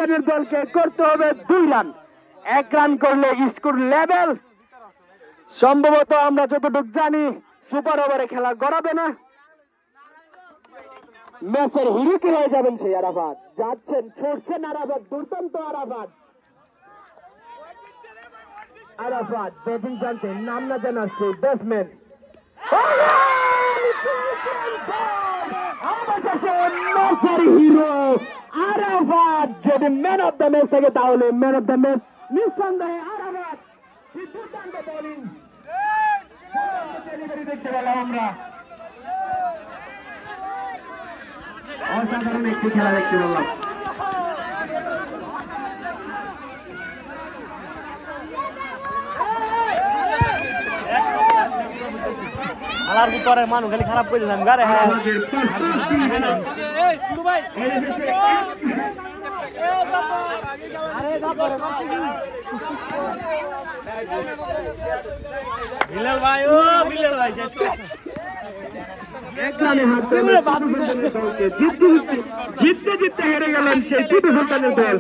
সুলতানের দলকে করতে হবে 2 রান। 1 রান করলে স্কোর লেভেল। সম্ভবত আমরা যতটুকু জানি সুপার ওভারে খেলা গড়াবে না। ম্যাচের হিরো কে হয়ে যাবেন সেই আরাফাত। যাচ্ছেন, ছুটছেন আরাফাত, দুর্দান্ত আরাফাত। আরাফাত ব্যাটিং জানছেন, নাম না জানা সেই ব্যাটসম্যান। ম্যাচের হিরো আরাফাত। যদি ম্যান অফ দ্য ম্যাচ থাকে তাহলে ম্যান অফ দ্য ম্যাচ নিঃসন্দেহে আরাফাত। দুর্দান্ত বোলিং দেখতে পেলাম আমরা। অসাধারণ একটি খেলা দেখতে পেলাম। আলার ভিতরে মানুষ খালি খারাপ করে দিলাম গারে। হ্যাঁ বিলাল ভাই, ও বিলাল ভাই শেষ করছে। জিততে জিততে হেরে গেলেন সেই টিপু সুলতানের দল।